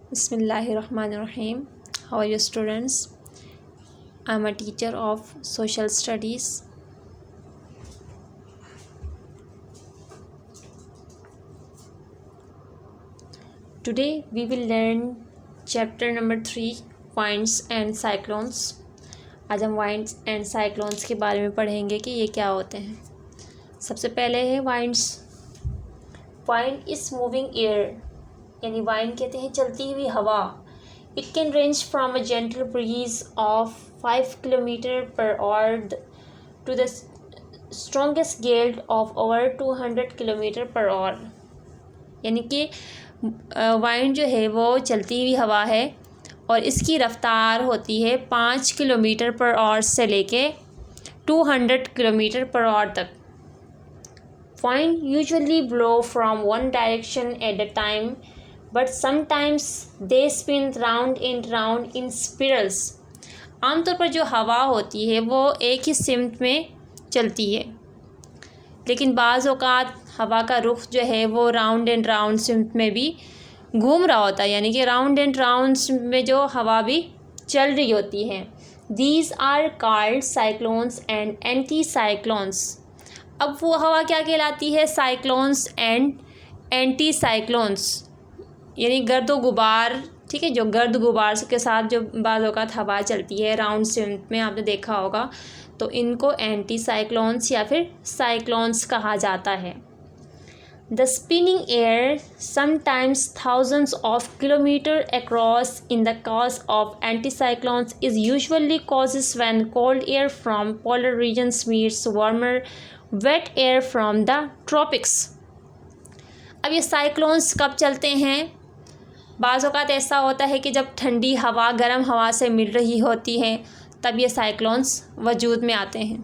Bismillahirrahmanirrahim. How are you students? I am a teacher of social studies. Today we will learn chapter number 3 winds and cyclones. आज हम winds and cyclones के बारे में पढ़ेंगे कि ये क्या होते हैं। सबसे पहले है winds. Wind is moving air, यानी wind कहते हैं चलती हुई हवा. It can range from a gentle breeze of 5 km/h to the strongest gale of over 200 km/h. यानी कि वाइंड जो है वो चलती हुई हवा है और इसकी रफ्तार होती है 5 km/h से लेके 200 km/h तक. Wind usually blow from one direction at a time, but sometimes they spin round and round in spirals. आमतौर पर जो हवा होती है वो एक ही सिमत में चलती है, लेकिन बाज़ औक़ात हवा का रुख जो है वो राउंड एंड राउंड सिमत में भी घूम रहा होता है, यानी कि राउंड एंड राउंड में जो हवा भी चल रही होती है. These are called cyclones and anti-cyclones. अब वो हवा क्या कहलाती है? साइक्लोन्स एंड एंटी साइक्लोन्स, यानी गर्द व गुबार. ठीक है, जो गर्द गुबार के साथ जो बाज़ औक़ात हवा चलती है राउंड सिमत में, आपने देखा होगा, तो इनको एंटी साइक्लोन्स या फिर साइक्लोन्स कहा जाता है. The spinning air sometimes thousands of kilometer across in the cause of anti cyclones is usually causes when cold air from polar regions meets warmer wet air from the tropics. अब ये cyclones कब चलते हैं? बाज़ औक़ात ऐसा होता है कि जब ठंडी हवा गर्म हवा से मिल रही होती है तब ये साइक्लोन्स वजूद में आते हैं.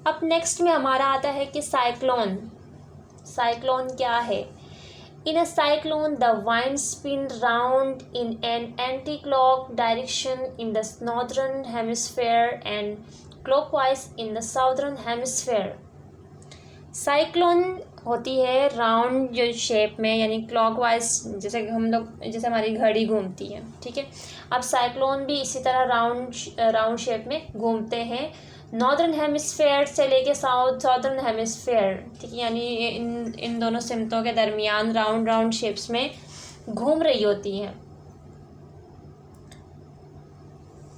अब नेक्स्ट में हमारा आता है कि साइक्लोन. साइक्लोन क्या है? In a cyclone, the winds spin round in an anti-clock direction in the northern hemisphere and clockwise in the southern hemisphere. Cyclone होती है राउंड जो शेप में, यानी क्लॉकवाइज, जैसे हम लोग जैसे हमारी घड़ी घूमती है. ठीक है, अब साइक्लोन भी इसी तरह राउंड शेप में घूमते हैं नॉर्दर्न हेमिस्फेयर से लेके साउदर्न हेमिस्फेयर. ठीक है, यानी इन दोनों सिमतों के दरमियान राउंड शेप्स में घूम रही होती हैं.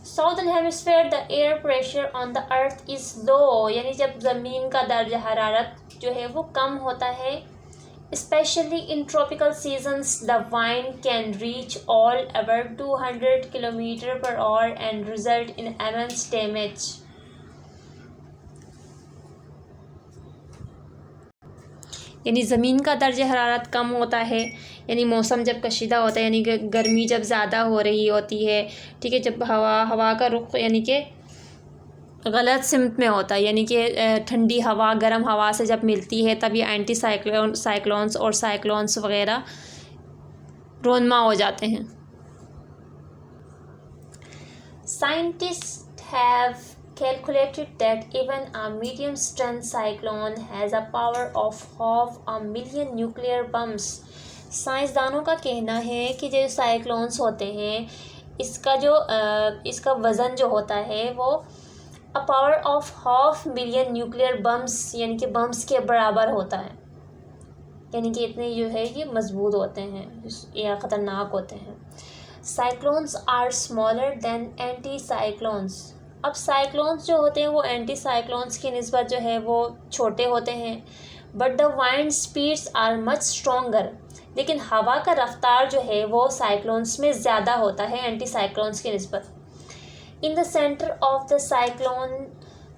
Southern hemisphere the air pressure on the earth is low, यानी जब ज़मीन का दर्जा हरारत जो है वो कम होता है. Specially in tropical seasons the wind can reach all about 200 km/h and result in immense damage. यानी ज़मीन का दर्ज हरारत कम होता है, यानी मौसम जब कशीदा होता है, यानी कि गर्मी जब ज़्यादा हो रही होती है. ठीक है, जब हवा का रुख यानी कि गलत सिमत में होता है, यानी कि ठंडी हवा गर्म हवा से जब मिलती है तब ये एंटी साइक्लोन्स और साइक्लोन्स वगैरह रोनमा हो जाते हैं. Scientist have calculated that even a medium strength cyclone has a power of half a million nuclear bombs. साइंसदानों का कहना है कि जो साइक्लोन्स होते हैं इसका वज़न जो होता है वो a power of 500 million nuclear bombs, यानी कि बम्स के बराबर होता है. यानी कि इतने जो है ये मजबूत होते हैं या ख़तरनाक होते हैं. Cyclones are smaller than anti cyclones. अब साइक्लोन्स जो होते हैं वो एंटी साइक्लोन्स की निस्बत जो है वो छोटे होते हैं. But the wind speeds are much stronger, लेकिन हवा का रफ्तार जो है वो साइक्लोन्स में ज़्यादा होता है एंटी साइक्लोन्स की निस्बत. In the centre of the cyclone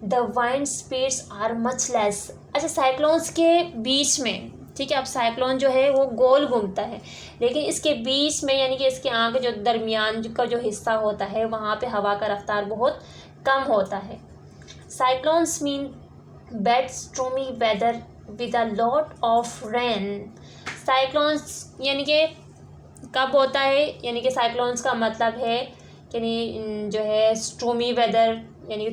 the wind speeds are much less. अच्छा, साइक्लोन्स के बीच में, ठीक है, अब साइक्लोन जो है वो गोल घूमता है, लेकिन इसके बीच में यानी कि इसके आगे जो दरमियान का जो हिस्सा होता है वहाँ पे हवा का रफ्तार बहुत कम होता है. Cyclones mean bad stormy weather with a lot of rain. Cyclones यानी कि कब होता है, यानी कि साइक्लोन्स का मतलब है यानी जो है स्टॉर्मी वेदर, यानी कि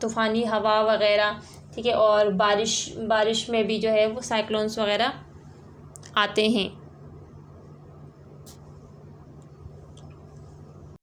तूफ़ानी हवा वगैरह ठीक है। और बारिश में भी जो है वो साइक्लोन्स वगैरह आते हैं।